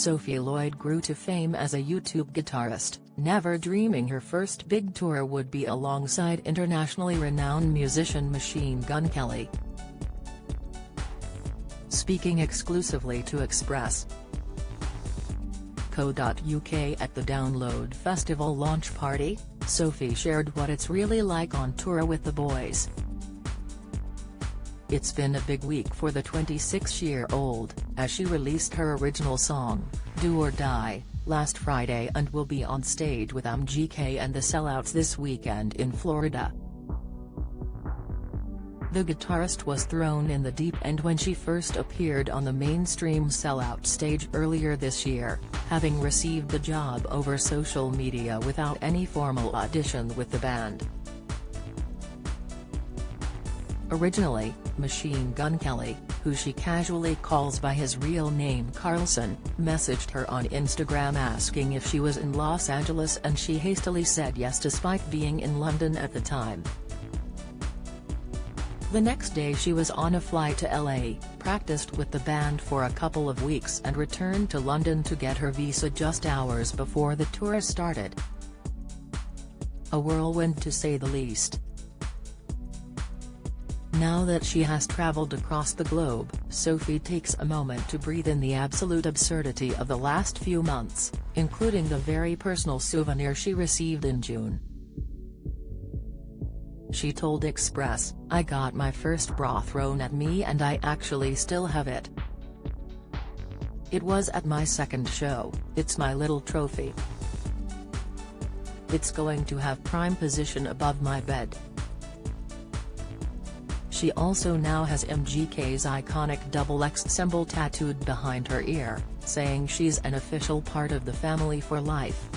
Sophie Lloyd grew to fame as a YouTube guitarist, never dreaming her first big tour would be alongside internationally renowned musician Machine Gun Kelly. Speaking exclusively to Express.co.uk at the Download Festival launch party, Sophie shared what it's really like on tour with the boys. It's been a big week for the 26-year-old, as she released her original song, Do or Die, last Friday and will be on stage with MGK and the Sellouts this weekend in Florida. The guitarist was thrown in the deep end when she first appeared on the mainstream Sellout stage earlier this year, having received the job over social media without any formal audition with the band. Originally, Machine Gun Kelly, who she casually calls by his real name Carlson, messaged her on Instagram asking if she was in Los Angeles, and she hastily said yes despite being in London at the time. The next day she was on a flight to LA, practiced with the band for a couple of weeks and returned to London to get her visa just hours before the tour started. A whirlwind to say the least. Now that she has traveled across the globe, Sophie takes a moment to breathe in the absolute absurdity of the last few months, including the very personal souvenir she received in June. She told Express, "I got my first bra thrown at me and I actually still have it. It was at my second show, it's my little trophy. It's going to have prime position above my bed." She also now has MGK's iconic XX symbol tattooed behind her ear, saying she's an official part of the family for life.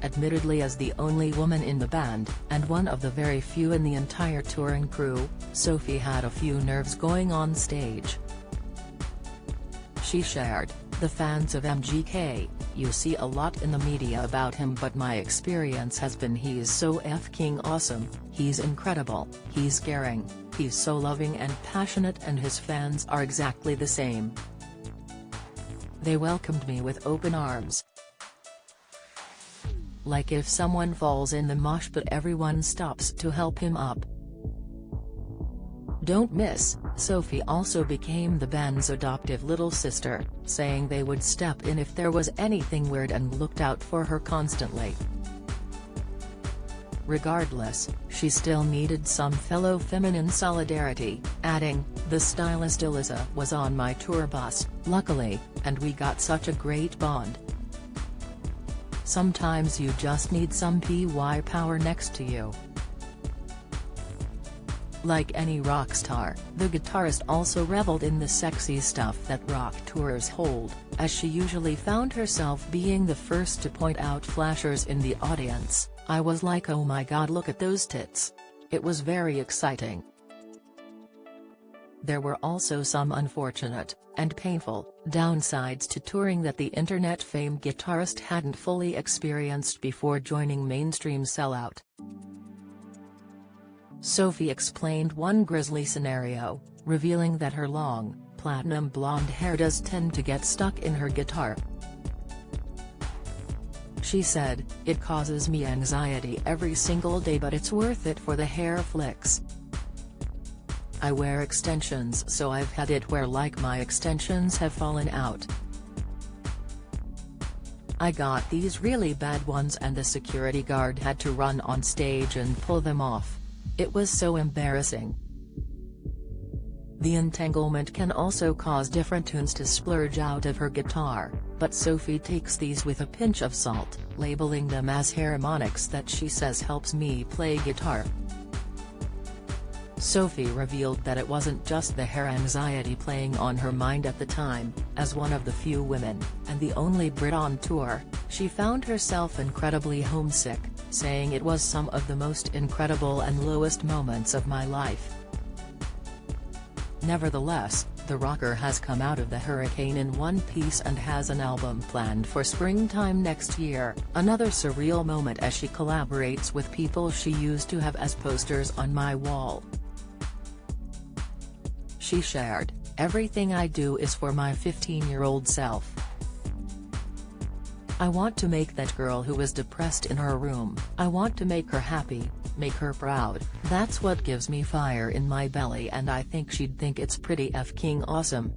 Admittedly as the only woman in the band, and one of the very few in the entire touring crew, Sophie had a few nerves going on stage. She shared, "The fans of MGK, you see a lot in the media about him, but my experience has been he's so f***ing awesome, he's incredible, he's caring, he's so loving and passionate, and his fans are exactly the same. They welcomed me with open arms. Like if someone falls in the mosh pit everyone stops to help him up." Don't miss, Sophie also became the band's adoptive little sister, saying they would step in if there was anything weird and looked out for her constantly. Regardless, she still needed some fellow feminine solidarity, adding, "The stylist Eliza was on my tour bus, luckily, and we got such a great bond. Sometimes you just need some PY power next to you." Like any rock star, the guitarist also reveled in the sexy stuff that rock tours hold, as she usually found herself being the first to point out flashers in the audience. "I was like, oh my god, look at those tits. It was very exciting." There were also some unfortunate, and painful, downsides to touring that the internet-famed guitarist hadn't fully experienced before joining mainstream Sellout. Sophie explained one grisly scenario, revealing that her long, platinum blonde hair does tend to get stuck in her guitar. She said, "It causes me anxiety every single day, but it's worth it for the hair flicks. I wear extensions, so I've had it where like my extensions have fallen out. I got these really bad ones and the security guard had to run on stage and pull them off. It was so embarrassing." The entanglement can also cause different tunes to splurge out of her guitar, but Sophie takes these with a pinch of salt, labeling them as harmonics that she says helps me play guitar. Sophie revealed that it wasn't just the hair anxiety playing on her mind at the time. As one of the few women, and the only Brit on tour, she found herself incredibly homesick, saying, "It was some of the most incredible and lowest moments of my life." Nevertheless, the rocker has come out of the hurricane in one piece and has an album planned for springtime next year, another surreal moment as she collaborates with people she used to have as posters on my wall. She shared, "Everything I do is for my 15-year-old self. I want to make that girl who is depressed in her room, I want to make her happy, make her proud. That's what gives me fire in my belly, and I think she'd think it's pretty f***ing awesome.